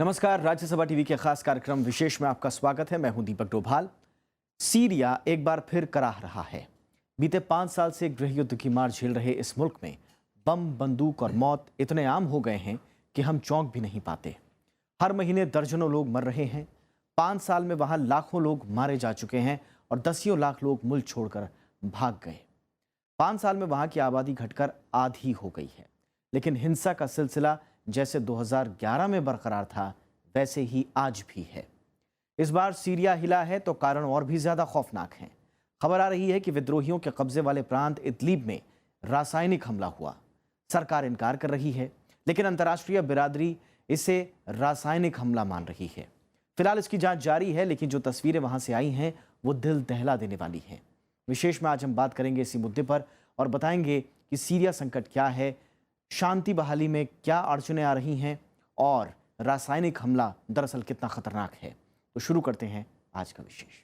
नमस्कार, राज्यसभा टीवी के खास कार्यक्रम विशेष में आपका स्वागत है। मैं हूं दीपक डोभाल। सीरिया एक बार फिर कराह रहा है। बीते 5 साल से गृह युद्ध की मार झेल रहे इस मुल्क में बम, बंदूक और मौत इतने आम हो गए हैं कि हम चौंक भी नहीं पाते। हर महीने दर्जनों लोग मर रहे हैं। 5 साल में वहां लाखों लोग मारे जा चुके हैं और दसियों लाख लोग मुल्क छोड़कर भाग गए। 5 साल में वहां की आबादी घटकर आधी हो गई है, लेकिन हिंसा का सिलसिला जैसे 2011 में बरकरार था वैसे ही आज भी है। इस बार सीरिया हिला है तो कारण और भी ज्यादा खौफनाक हैं। खबर आ रही है कि विद्रोहियों के कब्जे वाले प्रांत इदलिब में रासायनिक हमला हुआ। सरकार इनकार कर रही है, लेकिन अंतर्राष्ट्रीय बिरादरी इसे रासायनिक हमला मान रही है। फिलहाल इसकी जांच जारी है, लेकिन जो तस्वीरें वहां से आई हैं वो दिल दहला देने वाली हैं। विशेष में आज हम बात करेंगे इसी मुद्दे पर और बताएंगे कि सीरिया संकट क्या है, शांति बहाली में क्या अड़चनें आ रही हैं और रासायनिक हमला दरअसल कितना खतरनाक है। तो शुरू करते हैं आज का विशेष।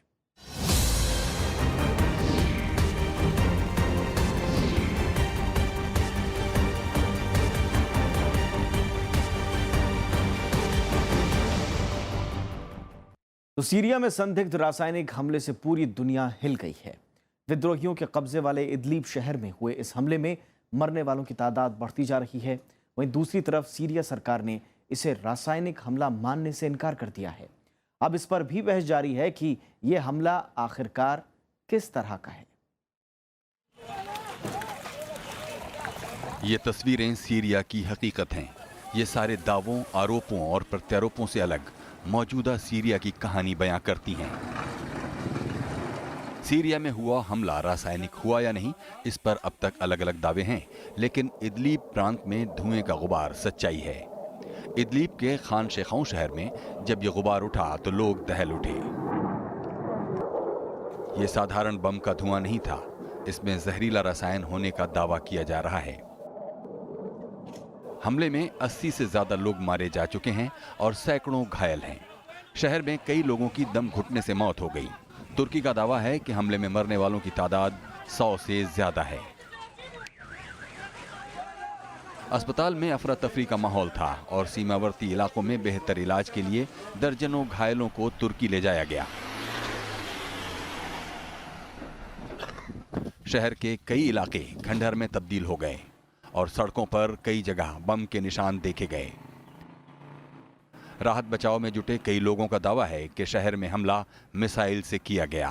तो सीरिया में संदिग्ध रासायनिक हमले से पूरी दुनिया हिल गई है। विद्रोहियों के कब्जे वाले इदलिब शहर में हुए इस हमले में मरने वालों की तादाद बढ़ती जा रही है। वहीं दूसरी तरफ सीरिया सरकार ने इसे रासायनिक हमला मानने से इनकार कर दिया है। अब इस पर भी बहस जारी है कि यह हमला आखिरकार किस तरह का है। ये तस्वीरें सीरिया की हकीकत हैं। ये सारे दावों, आरोपों और प्रत्यारोपों से अलग मौजूदा सीरिया की कहानी बयां करती हैं। सीरिया में हुआ हमला रासायनिक हुआ या नहीं, इस पर अब तक अलग अलग दावे हैं, लेकिन इदलिब प्रांत में धुएं का गुबार सच्चाई है। इदलिब के खान शेखाऊ शहर में जब ये गुबार उठा तो लोग दहल उठे। ये साधारण बम का धुआं नहीं था, इसमें जहरीला रसायन होने का दावा किया जा रहा है। हमले में 80 से ज्यादा लोग मारे जा चुके हैं और सैकड़ों घायल हैं। शहर में कई लोगों की दम घुटने से मौत हो गई। तुर्की का दावा है कि हमले में मरने वालों की तादाद 100 से ज्यादा है। अस्पताल में अफरा तफरी का माहौल था और सीमावर्ती इलाकों में बेहतर इलाज के लिए दर्जनों घायलों को तुर्की ले जाया गया। शहर के कई इलाके खंडहर में तब्दील हो गए और सड़कों पर कई जगह बम के निशान देखे गए। राहत बचाव में जुटे कई लोगों का दावा है कि शहर में हमला मिसाइल से किया गया।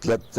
3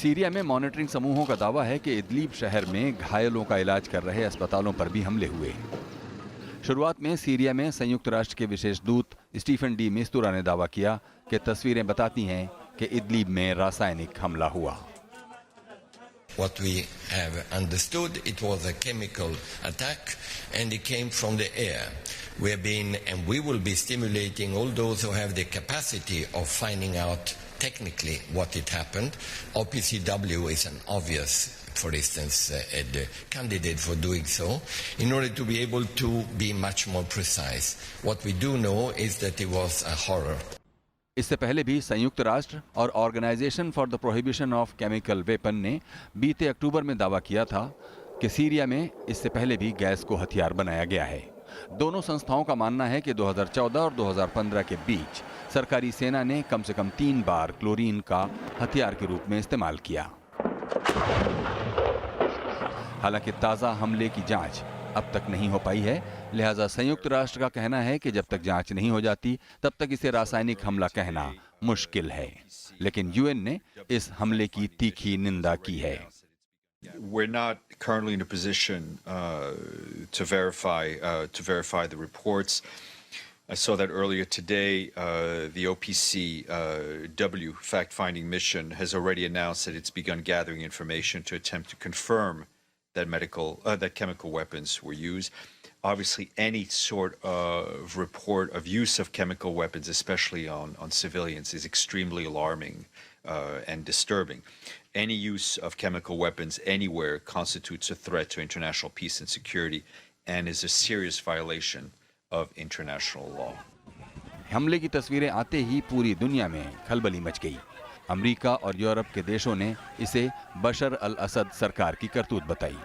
सीरिया में मॉनिटरिंग समूहों का दावा है कि इदलिब शहर में घायलों का इलाज कर रहे अस्पतालों पर भी हमले हुए। शुरुआत में सीरिया में संयुक्त राष्ट्र के विशेष दूत स्टीफन डी मिस्तुरा ने दावा किया कि तस्वीरें बताती हैं कि इदलिब में रासायनिक हमला हुआ। What we have understood, it was a chemical attack and it came from the air. We have been and we will be stimulating all those who have the capacity of finding out technically what it happened. OPCW is an obvious, for instance, a candidate for doing so, in order to be able to be much more precise. What we do know is that it was a horror. इससे पहले भी संयुक्त राष्ट्र और organisation for the prohibition of chemical weapon ने बीते अक्टूबर में दावा किया था कि सीरिया में इससे पहले भी गैस को हथियार बनाया गया है। दोनों संस्थाओं का मानना है कि 2014 और 2015 के बीच सरकारी सेना ने कम से कम 3 बार क्लोरीन का हथियार के रूप में इस्तेमाल किया। हालांकि ताज़ा हमले की जांच अब तक नहीं हो पाई है, लिहाजा संयुक्त राष्ट्र का कहना है कि जब तक जांच नहीं हो जाती तब तक इसे रासायनिक हमला कहना मुश्किल है। लेकिन यूएन ने इस हमले की तीखी निंदा की है। We're not currently in a position to verify the reports. I saw that earlier today. The OPCW fact-finding mission has already announced that it's begun gathering information to attempt to confirm that chemical weapons were used. obviously any sort of report of use of chemical weapons, especially on civilians, is extremely alarming and disturbing. Any use of chemical weapons anywhere constitutes a threat to international peace and security and is a serious violation of international law. हमले की तस्वीरें आते ही पूरी दुनिया में खलबली much गई। America और यूरोप के देशों ने इसे बशर अल असद सरकार की करतूत बताई।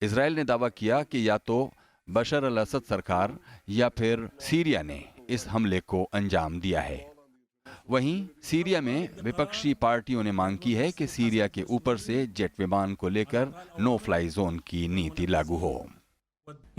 इजराइल ने दावा किया कि या तो बशर अल असद सरकार या फिर सीरिया ने इस हमले को अंजाम दिया है। वहीं सीरिया में विपक्षी पार्टियों ने मांग की है कि सीरिया के ऊपर से जेट विमान को लेकर नो फ्लाई जोन की नीति लागू हो।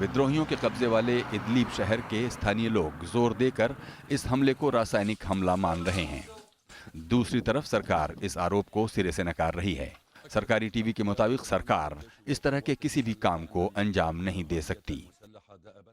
विद्रोहियों के कब्जे वाले इदलिब शहर के स्थानीय लोग जोर देकर इस हमले को रासायनिक हमला मान रहे हैं। दूसरी तरफ सरकार इस आरोप को सिरे से नकार रही है। सरकारी टीवी के मुताबिक सरकार इस तरह के किसी भी काम को अंजाम नहीं दे सकती।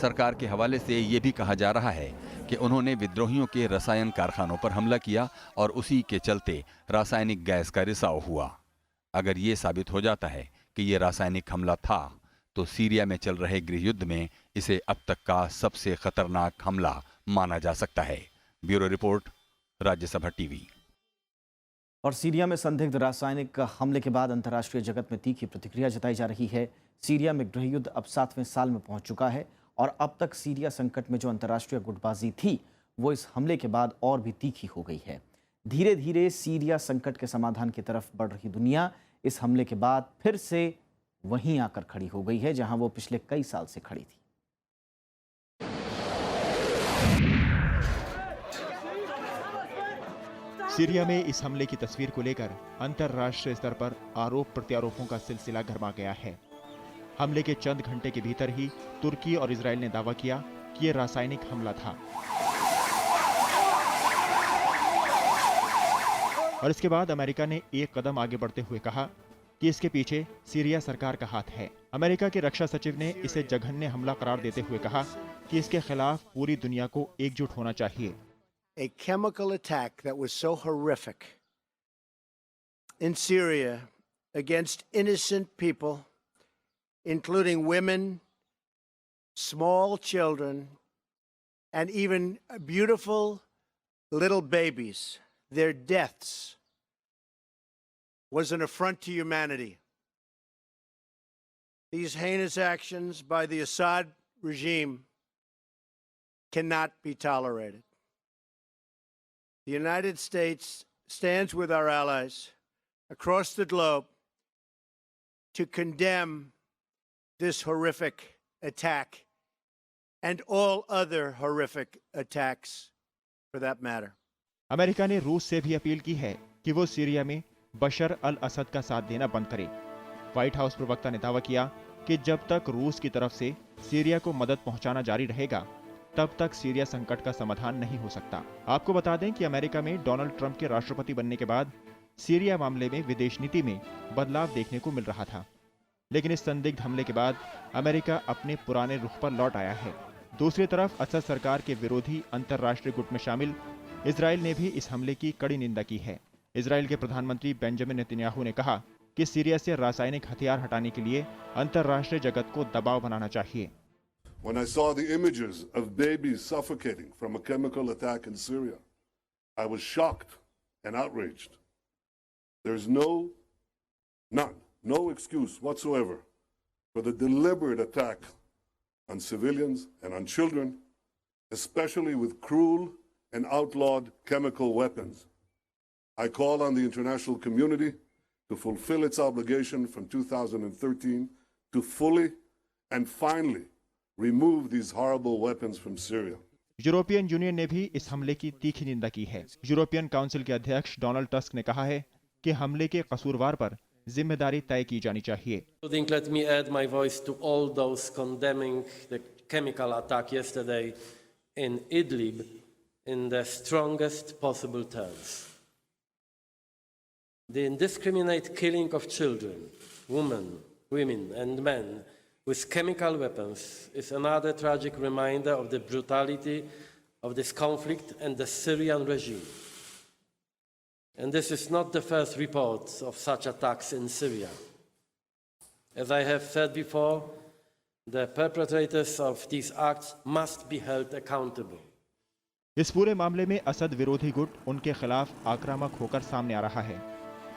सरकार के हवाले से ये भी कहा जा रहा है कि उन्होंने विद्रोहियों के रसायन कारखानों पर हमला किया और उसी के चलते रासायनिक गैस का रिसाव हुआ। अगर ये साबित हो जाता है कि ये रासायनिक हमला था तो सीरिया में चल रहे गृह युद्ध में इसे अब तक का सबसे खतरनाक हमला माना जा सकता है। Bureau report, Rajya Sabha TV. और सीरिया में संदिग्ध रासायनिक हमले के बाद अंतर्राष्ट्रीय जगत में तीखी प्रतिक्रिया जताई जा रही है। सीरिया में गृह युद्ध अब 7वें साल में पहुंच चुका है और अब तक सीरिया संकट में जो अंतर्राष्ट्रीय गुटबाजी थी वो इस हमले के बाद और भी तीखी हो गई है। धीरे धीरे सीरिया संकट के समाधान की तरफ बढ़ रही दुनिया इस हमले के बाद फिर से वहीं आकर खड़ी हो गई है जहां वो पिछले कई साल से खड़ी थी। सीरिया में इस हमले की तस्वीर को लेकर अंतर्राष्ट्रीय स्तर पर आरोप प्रत्यारोपों का सिलसिला गरमा गया है। हमले के चंद घंटे के भीतर ही तुर्की और इजराइल ने दावा किया कि यह रासायनिक हमला था और इसके बाद अमेरिका ने एक कदम आगे बढ़ते हुए कहा कि इसके पीछे सीरिया सरकार का हाथ है। अमेरिका के रक्षा सचिव ने इसे जघन्य हमला करार देते हुए कहा कि इसके खिलाफ पूरी दुनिया को एकजुट होना चाहिए। A chemical attack that was so horrific in Syria against innocent people, including women, small children, and even beautiful little babies. Their deaths was an affront to humanity. These heinous actions by the Assad regime cannot be tolerated. The United States stands with our allies across the globe to condemn this horrific attack and all other horrific attacks for that matter. America ने रूस से भी appeal की है कि वो Syria में बशर अल असद का साथ देना बंद करे। व्हाइट हाउस प्रवक्ता ने दावा किया कि जब तक रूस की तरफ से सीरिया को मदद पहुंचाना जारी रहेगा तब तक सीरिया संकट का समाधान नहीं हो सकता। आपको बता दें कि अमेरिका में डोनाल्ड ट्रंप के राष्ट्रपति बनने के बाद सीरिया मामले में विदेश नीति में बदलाव देखने को मिल रहा था, लेकिन इस संदिग्ध हमले के बाद अमेरिका अपने पुराने रुख पर लौट आया है। दूसरी तरफ असद सरकार के विरोधी अंतर्राष्ट्रीय गुट में शामिल इजराइल ने भी इस हमले की कड़ी निंदा की है। इजराइल के प्रधानमंत्री बेंजामिन नेतन्याहू ने कहा कि सीरिया से रासायनिक हथियार हटाने के लिए अंतर्राष्ट्रीय जगत को दबाव बनाना चाहिए। When I saw the images of babies suffocating from a chemical attack in Syria, I was shocked and outraged. There is no excuse whatsoever for the deliberate attack on civilians and on children, especially with cruel and outlawed chemical weapons. I call on the international community to fulfill its obligation from 2013 to fully and finally remove these horrible weapons from Syria. European union ने भी इस हमले की तीखी निंदा की है। European council के अध्यक्ष डोनाल्ड टस्क ने कहा है कि हमले के कसूरवार पर जिम्मेदारी तय की जानी चाहिए। Let me add my voice to all those condemning the chemical attack yesterday in Idlib in the strongest possible terms. The indiscriminate killing of children, women and men with chemical weapons is another tragic reminder of the brutality of this conflict and the Syrian regime. And this is not the first report of such attacks in Syria. As I have said before, the perpetrators of these acts must be held accountable. इस पूरे मामले में असद विरोधी गुट उनके खिलाफ आक्रामक होकर सामने आ रहा है,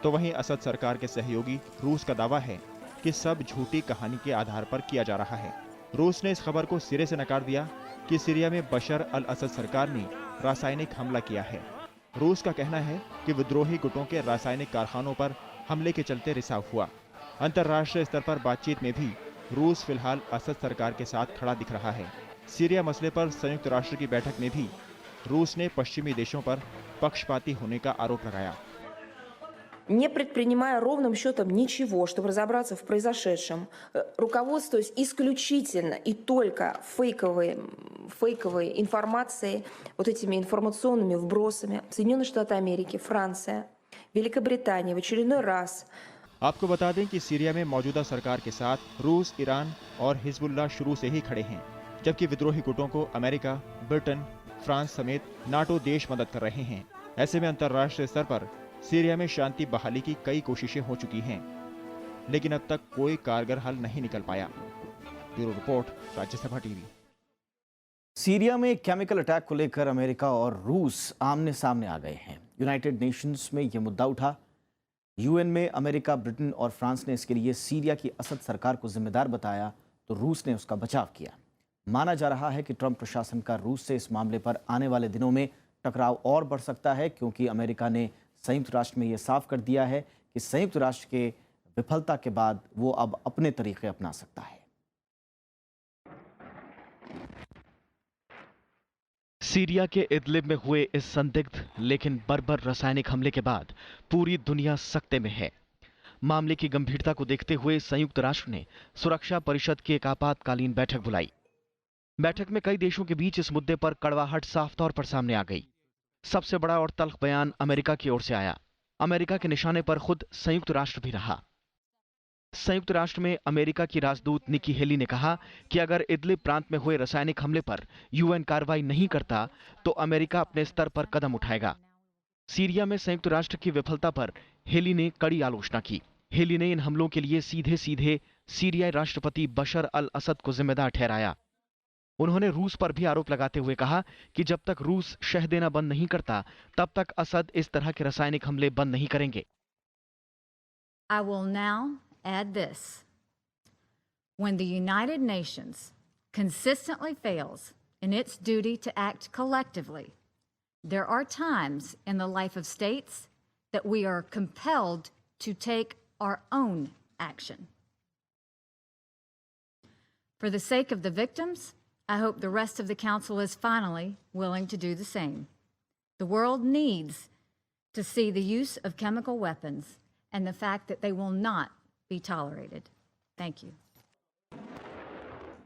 तो वहीं असद सरकार के सहयोगी रूस का दावा है कि सब झूठी कहानी के आधार पर किया जा रहा है। रूस ने इस खबर को सिरे से नकार दिया कि सीरिया में बशर अल असद सरकार ने रासायनिक हमला किया है। रूस का कहना है कि विद्रोही गुटों के रासायनिक कारखानों पर हमले के चलते रिसाव हुआ। अंतर्राष्ट्रीय स्तर पर बातचीत में भी रूस फिलहाल असद सरकार के साथ खड़ा दिख रहा है। सीरिया मसले पर संयुक्त राष्ट्र की बैठक में भी रूस ने पश्चिमी देशों पर पक्षपाती होने का आरोप लगाया। Не предпринимая ровным счетом ничего, чтобы разобраться в произошедшем, руководствуясь исключительно и только фейковой информацией, вот этими информационными вбросами, Соединенные Штаты Америки, Франция, Великобритания в очередной раз. आपको बता दें कि सीरिया में मौजूदा सरकार के साथ रूस, ईरान और हिजबुल्लाह शुरू से ही खड़े हैं, जबकि विद्रोही गुटों को अमेरिका, ब्रिटेन, फ्रांस समेत नाटो देश मदद कर रहे हैं। ऐसे में अंतर्राष्ट्रीय स्तर पर सीरिया में शांति बहाली की कई कोशिशें हो चुकी हैं, लेकिन अब तक कोई कारगर हल नहीं निकल पाया। Bureau report, Rajya Sabha TV. Syria में केमिकल अटैक को लेकर अमेरिका और रूस आमने सामने आ गए हैं। यूनाइटेड नेशंस में यह मुद्दा उठा। यूएन में अमेरिका, ब्रिटेन और फ्रांस ने इसके लिए सीरिया की असद सरकार को जिम्मेदार बताया, तो रूस ने उसका बचाव किया। माना जा रहा है कि ट्रंप प्रशासन का रूस से इस मामले पर आने वाले दिनों में टकराव और बढ़ सकता है, क्योंकि अमेरिका ने संयुक्त राष्ट्र में यह साफ कर दिया है कि संयुक्त राष्ट्र के विफलता के बाद वो अब अपने तरीके अपना सकता है। सीरिया के इदलिब में हुए इस संदिग्ध लेकिन बर्बर रासायनिक हमले के बाद पूरी दुनिया सकते में है। मामले की गंभीरता को देखते हुए संयुक्त राष्ट्र ने सुरक्षा परिषद की एक आपातकालीन बैठक बुलाई। बैठक में कई देशों के बीच इस मुद्दे पर कड़वाहट साफ तौर पर सामने आ गई। सबसे बड़ा और तल्ख बयान अमेरिका की ओर से आया। अमेरिका के निशाने पर खुद संयुक्त राष्ट्र भी रहा। संयुक्त राष्ट्र में अमेरिका की राजदूत निकी हेली ने कहा कि अगर इदलिब प्रांत में हुए रासायनिक हमले पर यूएन कार्रवाई नहीं करता तो अमेरिका अपने स्तर पर कदम उठाएगा। सीरिया में संयुक्त राष्ट्र की विफलता पर हेली ने कड़ी आलोचना की। हेली ने इन हमलों के लिए सीधे सीधे सीरियाई राष्ट्रपति बशर अल असद को जिम्मेदार ठहराया। उन्होंने रूस पर भी आरोप लगाते हुए कहा कि जब तक रूस शह देना बंद नहीं करता तब तक असद इस तरह के रासायनिक हमले बंद नहीं करेंगे। I will now add this. When the United Nations consistently fails in its duty to act collectively, there are times in the life of states that we are compelled to take our own action. For the sake of the victims, I hope the rest of the Council is finally willing to do the same. The world needs to see the use of chemical weapons and the fact that they will not be tolerated. Thank you.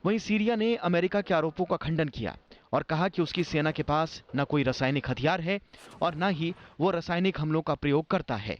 वहीं Syria ने America के आरोपों का खंडन किया और कहा कि उसकी सेना के पास न कोई रासायनिक हथियार है और न ही वो रासायनिक हमलों का प्रयोग करता है।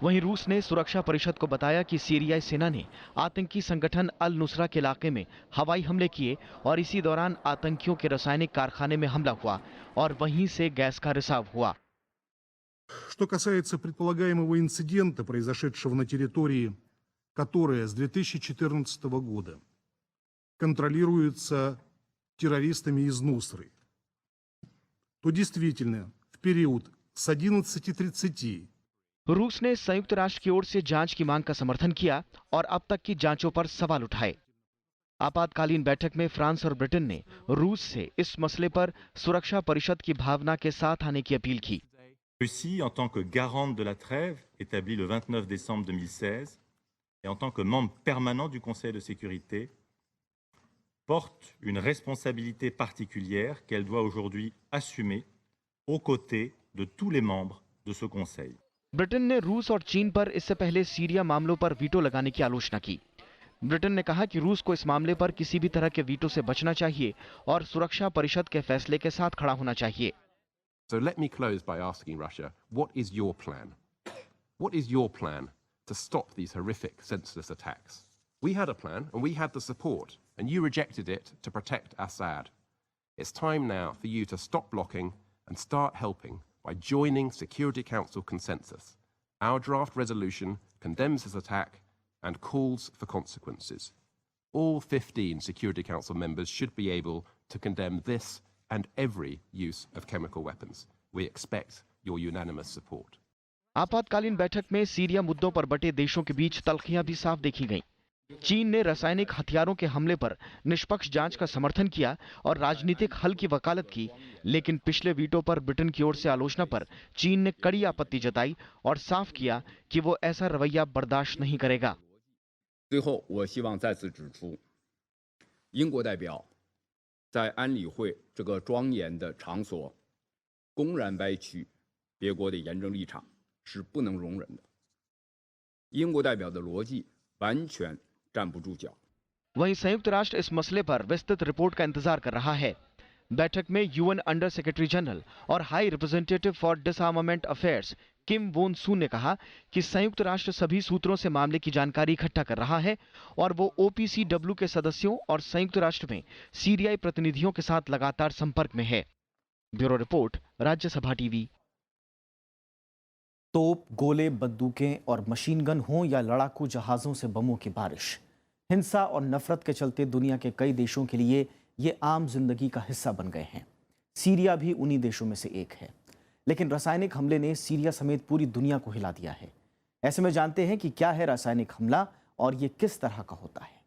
वहीं रूस ने सुरक्षा परिषद को बताया कि सीरियाई सेना ने आतंकी संगठन अल नुसरा के इलाके में हवाई हमले किए और इसी दौरान आतंकियों के रासायनिक कारखाने में हमला हुआ और वहीं से गैस का रिसाव हुआ। Что касается предполагаемого инцидента, произошедшего на территории, которая с 2014 года контролируется террористами из Нусры, то действительно в период с 11:30 रूस ने संयुक्त राष्ट्र की ओर से जांच की मांग का समर्थन किया और अब तक की जांचों पर सवाल उठाए। आपातकालीन बैठक में फ्रांस और ब्रिटेन ने रूस से इस मसले पर सुरक्षा परिषद की भावना के साथ आने की अपील की। Russie, en tant que garante de la trêve, établie le 29 décembre 2016, et en tant que membre permanent du Conseil de sécurité, porte une responsabilité particulière qu'elle doit aujourd'hui assumer aux côtés de tous les membres de ce Conseil. Britain ने रूस और चीन पर इससे पहले Syria मामलों पर veto लगाने की आलोचना की। ब्रिटेन ने कहा कि रूस को इस मामले पर किसी भी तरह के वीटो से बचना चाहिए और सुरक्षा परिषद के फैसले के साथ खड़ा होना चाहिए। So let me close by asking Russia, what is your plan? What is your plan to stop these horrific, senseless attacks? We had a plan and we had the support, and you rejected it to protect Assad. It's time now for you to stop blocking and start helping by joining Security Council consensus. Our draft resolution condemns this attack and calls for consequences. All 15 Security Council members should be able to condemn this and every use of chemical weapons. We expect your unanimous support. आपातकालीन बैठक में Syria मुद्दों पर बटे देशों के बीच तल्खियां भी साफ देखी गईं। चीन ने रासायनिक हथियारों के हमले पर निष्पक्ष जांच का समर्थन किया और राजनीतिक हल की वकालत की, लेकिन पिछले वीटो पर ब्रिटेन की ओर से आलोचना पर चीन ने कड़ी आपत्ति जताई और साफ किया कि वो ऐसा रवैया बर्दाश्त नहीं करेगा। 最后，我希望再次指出，英国代表在安理会这个庄严的场所公然歪曲别国的严正立场是不能容忍的。英国代表的逻辑完全站不住脚。 वहीं संयुक्त राष्ट्र इस मसले पर विस्तृत रिपोर्ट का इंतजार कर रहा है। बैठक में यूएन अंडर सेक्रेटरी जनरल और high representative for disarmament affairs Kim Won Soo ने कहा कि संयुक्त राष्ट्र सभी सूत्रों से मामले की जानकारी इकट्ठा कर रहा है और वो ओपीसीडब्ल्यू के सदस्यों और संयुक्त राष्ट्र में सीरियाई प्रतिनिधियों के साथ लगातार संपर्क में है। Bureau report, Rajya Sabha TV. तोप, गोले, बंदूकें और मशीन गन हों या लड़ाकू जहाज़ों से बमों की बारिश, हिंसा और नफरत के चलते दुनिया के कई देशों के लिए ये आम जिंदगी का हिस्सा बन गए हैं। सीरिया भी उन्हीं देशों में से एक है। लेकिन रासायनिक हमले ने सीरिया समेत पूरी दुनिया को हिला दिया है। ऐसे में जानते हैं कि क्या है रासायनिक हमला और ये किस तरह का होता है।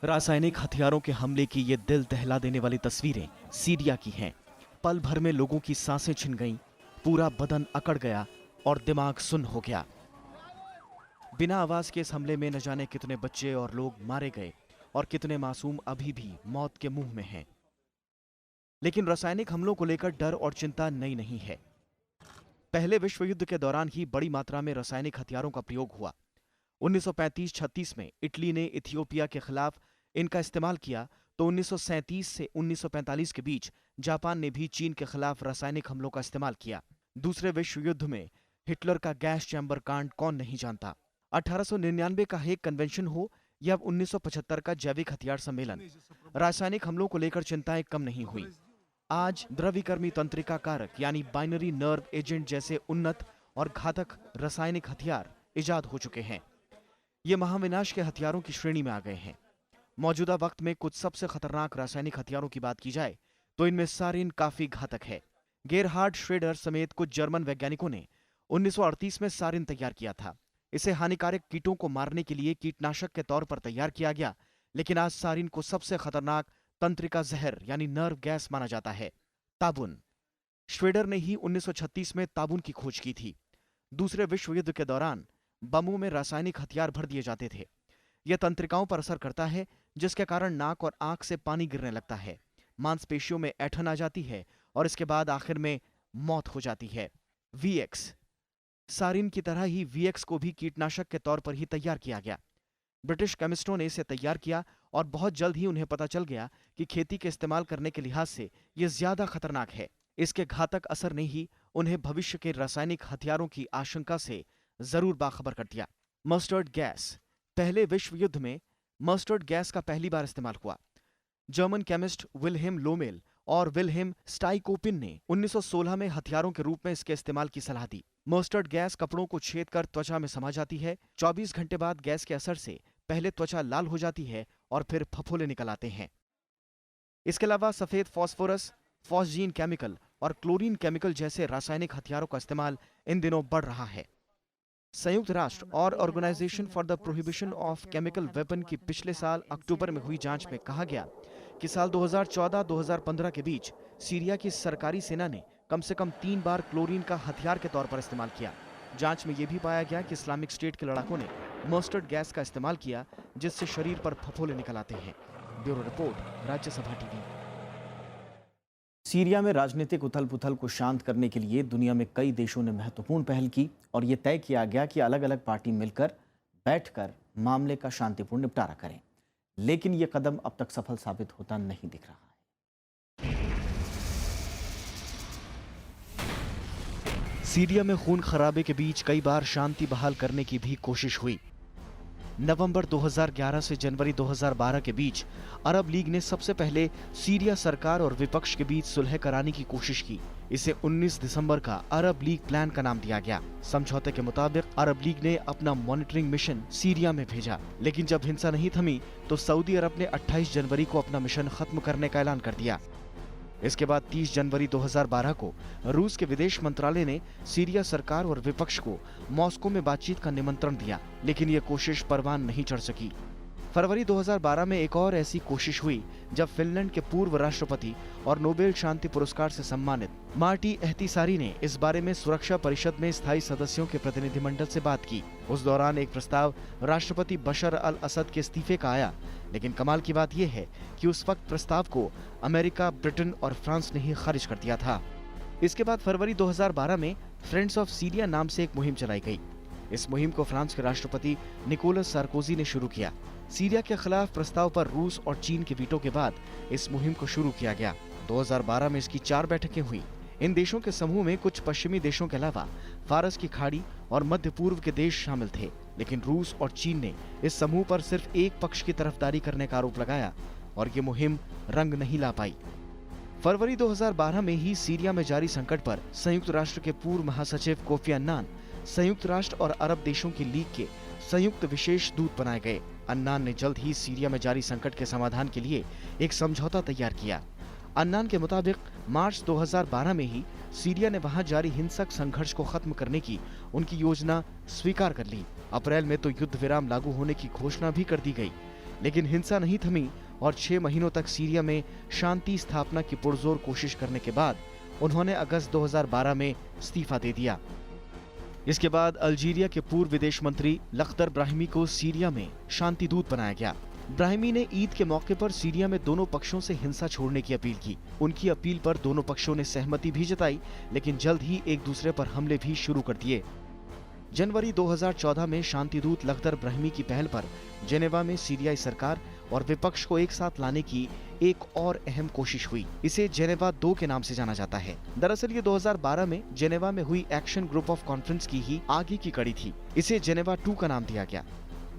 रासायनिक हथियारों के हमले की ये दिल दहला देने वाली तस्वीरें सीरिया की हैं। पल भर में लोगों की सांसें छिन गईं, पूरा बदन अकड़ गया और दिमाग सुन्न हो गया। बिना आवाज के इस हमले में न जाने कितने बच्चे और लोग मारे गए और कितने मासूम अभी भी मौत के मुंह में हैं। लेकिन रासायनिक हमलों को लेकर डर और चिंता नई नहीं है। पहले विश्व युद्ध के दौरान ही बड़ी मात्रा में रासायनिक हथियारों का प्रयोग हुआ। 1935-36 में इटली ने इथियोपिया के खिलाफ इनका इस्तेमाल किया, तो 1937 से 1945 के बीच जापान ने भी चीन के खिलाफ रासायनिक हमलों का इस्तेमाल किया। दूसरे विश्व युद्ध में हिटलर का गैस चैम्बर कांड कौन नहीं जानता। 1899 का हेग कन्वेंशन हो या 1975 का जैविक हथियार सम्मेलन, रासायनिक हमलों को लेकर चिंताएं कम नहीं हुई। आज द्रवीकर्मी तंत्रिका कारक यानी बाइनरी नर्व एजेंट जैसे उन्नत और घातक रासायनिक हथियार इजाद हो चुके हैं। ये महाविनाश के हथियारों की श्रेणी में आ गए हैं। मौजूदा वक्त में कुछ सबसे खतरनाक रासायनिक हथियारों की बात की जाए तो इनमें सारिन काफी घातक है। गेरहार्ड श्रेडर समेत कुछ जर्मन वैज्ञानिकों ने 1938 में सारिन तैयार किया था। इसे हानिकारक कीटों को मारने के लिए कीटनाशक के तौर पर तैयार किया गया, लेकिन आज सारिन को सबसे खतरनाक तंत्रिका जहर यानी नर्व गैस माना जाता है। ताबुन, श्वेडर ने ही 1936 में ताबुन की खोज की थी। दूसरे विश्व युद्ध के दौरान बमों में रासायनिक हथियार भर दिए जाते थे। यह तंत्रिकाओं पर असर करता है, जिसके कारण नाक और आंख से पानी गिरने लगता है, मांसपेशियों में ऐंठन आ जाती है और इसके बाद आखिर में मौत हो जाती है। वीएक्स, सारिन की तरह ही वीएक्स को भी कीटनाशक के तौर पर ही तैयार किया गया। ब्रिटिश केमिस्टों ने इसे तैयार किया और बहुत जल्द ही उन्हें पता चल गया कि खेती के इस्तेमाल करने के लिहाज से यह ज्यादा खतरनाक है। इसके घातक असर ने ही उन्हें भविष्य के रासायनिक हथियारों की आशंका से जरूर बाखबर कर दिया। मस्टर्ड गैस, पहले विश्व युद्ध में मस्टर्ड गैस का पहली बार इस्तेमाल हुआ। जर्मन केमिस्ट विल्हेम लोमेल और विल्हेम स्टाइकोपिन ने 1916 में हथियारों के रूप में इसके इस्तेमाल की सलाह दी। मस्टर्ड गैस कपड़ों को छेद कर त्वचा में समा जाती है। 24 घंटे बाद गैस के असर से पहले त्वचा लाल हो जाती है और फिर फफोले निकल आते हैं। इसके अलावा सफेद फास्फोरस, फॉस्जीन केमिकल और क्लोरीन केमिकल जैसे रासायनिक हथियारों का इस्तेमाल इन दिनों बढ़ रहा है। संयुक्त राष्ट्र और organisation for the prohibition of chemical weapon की पिछले साल अक्टूबर में हुई जांच में कहा गया कि साल 2014-2015 के बीच सीरिया की सरकारी सेना ने कम से कम 3 बार क्लोरीन का हथियार के तौर पर इस्तेमाल किया। जांच में यह भी पाया गया कि इस्लामिक स्टेट के लड़ाकों ने मस्टर्ड गैस का इस्तेमाल किया, जिससे शरीर पर फफोले निकल आते हैं। Bureau report, Rajya Sabha TV. Syria में राजनीतिक उथल-पुथल को शांत करने के लिए दुनिया में कई देशों ने महत्वपूर्ण पहल की और ये तय किया गया कि अलग-अलग पार्टी मिलकर बैठकर मामले का शांतिपूर्ण निपटारा करें। लेकिन ये कदम अब तक सफल साबित होता नहीं दिख रहा है। सीरिया में खून खराबे के बीच कई बार शांति बहाल करने की भी कोशिश हुई। नवंबर 2011 से जनवरी 2012 के बीच अरब लीग ने सबसे पहले सीरिया सरकार और विपक्ष के बीच सुलह कराने की कोशिश की। इसे 19 दिसंबर का अरब लीग प्लान का नाम दिया गया। समझौते के मुताबिक अरब लीग ने अपना मॉनिटरिंग मिशन सीरिया में भेजा, लेकिन जब हिंसा नहीं थमी तो सऊदी अरब ने 28 जनवरी को अपना मिशन खत्म करने का ऐलान कर दिया। इसके बाद 30 जनवरी 2012 को रूस के विदेश मंत्रालय ने सीरिया सरकार और विपक्ष को मॉस्को में बातचीत का निमंत्रण दिया, लेकिन यह कोशिश परवान नहीं चढ़ सकी। फरवरी 2012 में एक और ऐसी कोशिश हुई जब फिनलैंड के पूर्व राष्ट्रपति और नोबेल शांति पुरस्कार से सम्मानित मार्टी एहतिसारी ने इस बारे में सुरक्षा परिषद में स्थायी सदस्यों के प्रतिनिधिमंडल से बात की। उस दौरान एक प्रस्ताव राष्ट्रपति बशर अल असद के इस्तीफे का आया, लेकिन कमाल की बात यह है कि उस वक्त प्रस्ताव को अमेरिका, ब्रिटेन और फ्रांस ने ही खारिज कर दिया था। इसके बाद फरवरी 2012 में फ्रेंड्स ऑफ सीरिया नाम से एक मुहिम चलाई गई। इस मुहिम को फ्रांस के राष्ट्रपति निकोलस सार्कोजी ने शुरू किया। सीरिया के खिलाफ प्रस्ताव पर रूस और चीन के वीटो के बाद इस मुहिम को शुरू किया गया। 2012 में इसकी 4 बैठकें हुई। इन देशों के समूह में कुछ पश्चिमी देशों के अलावा फारस की खाड़ी और मध्य पूर्व के देश शामिल थे, लेकिन रूस और चीन ने इस समूह पर सिर्फ एक पक्ष की तरफदारी करने का आरोप लगाया और ये मुहिम रंग नहीं ला पाई। फरवरी 2012 में ही सीरिया में जारी संकट पर संयुक्त राष्ट्र के पूर्व महासचिव कोफी अन्नान संयुक्त राष्ट्र और अरब देशों की लीग के संयुक्त विशेष दूत बनाए गए। अन्नान ने जल्द ही सीरिया में जारी संकट के समाधान के लिए एक समझौता तैयार किया। अन्नान के मुताबिक मार्च 2012 में ही सीरिया ने वहां जारी हिंसक संघर्ष को खत्म करने की उनकी योजना स्वीकार कर ली। अप्रैल में तो युद्ध विराम लागू होने की घोषणा भी कर दी गई, लेकिन हिंसा नहीं थमी और 6 महीनों तक सीरिया में शांति स्थापना की पुरजोर कोशिश करने के बाद उन्होंने अगस्त 2012 में इस्तीफा दे दिया। इसके बाद अल्जीरिया के पूर्व विदेश मंत्री लख्दर ब्राहिमी को सीरिया में शांति दूत बनाया गया। ब्राहिमी ने ईद के मौके पर सीरिया में दोनों पक्षों से हिंसा छोड़ने की अपील की। उनकी अपील पर दोनों पक्षों ने सहमति भी जताई, लेकिन जल्द ही एक दूसरे पर हमले भी शुरू कर दिए। जनवरी 2014 में शांति दूत लख्दर ब्राहिमी की पहल पर जेनेवा में सीरियाई सरकार और विपक्ष को एक साथ लाने की एक और अहम कोशिश हुई। इसे जेनेवा 2 के नाम से जाना जाता है। दरअसल ये 2012 में जेनेवा में हुई एक्शन ग्रुप ऑफ कॉन्फ्रेंस की ही आगे की कड़ी थी। इसे जेनेवा 2 का नाम दिया गया।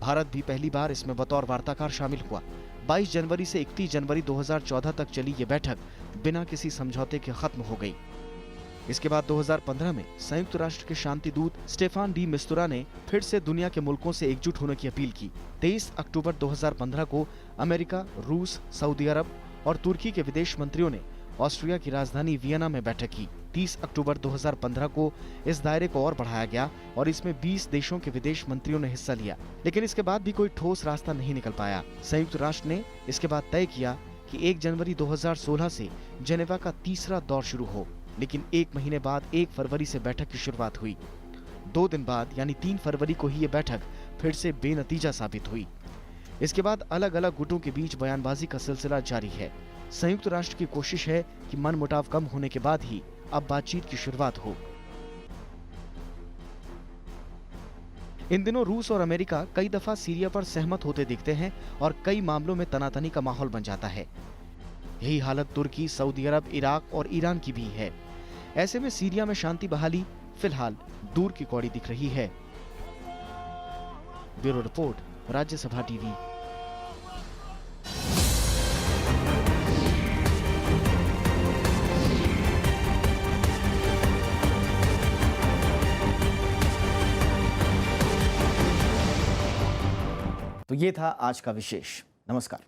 भारत भी पहली बार इसमें बतौर वार्ताकार शामिल हुआ। 22 जनवरी से 31 जनवरी 2014 तक चली ये बैठक बिना किसी समझौते के खत्म हो गई। इसके बाद 2015 में संयुक्त राष्ट्र के शांति दूत स्टेफान डी मिस्तुरा ने फिर से दुनिया के मुल्कों से एकजुट होने की अपील की। 23 अक्टूबर 2015 को अमेरिका, रूस, सऊदी अरब और तुर्की के विदेश मंत्रियों ने ऑस्ट्रिया की राजधानी वियना में बैठक की। 30 अक्टूबर 2015 को इस दायरे को और बढ़ाया गया और इसमें 20 देशों के विदेश मंत्रियों ने हिस्सा लिया, लेकिन इसके बाद भी कोई ठोस रास्ता नहीं निकल पाया। संयुक्त राष्ट्र ने इसके बाद तय किया कि 1 जनवरी 2016 से जेनेवा का तीसरा दौर शुरू हो, लेकिन 1 महीने बाद 1 फरवरी से बैठक की शुरुआत हुई। 2 दिन बाद यानी 3 फरवरी को ही ये बैठक फिर से बेनतीजा साबित हुई। इसके बाद अलग अलग गुटों के बीच बयानबाजी का सिलसिला जारी है। संयुक्त राष्ट्र की कोशिश है कि मनमुटाव कम होने के बाद ही अब बातचीत की शुरुआत हो। इन दिनों रूस और अमेरिका कई दफा सीरिया पर सहमत होते दिखते हैं और कई मामलों में तनातनी का माहौल बन जाता है। यही हालत तुर्की, सऊदी अरब, इराक और ईरान की भी है। ऐसे में सीरिया में शांति बहाली फिलहाल दूर की कौड़ी दिख रही है। Bureau report, Rajya Sabha TV. तो ये था आज का विशेष। नमस्कार।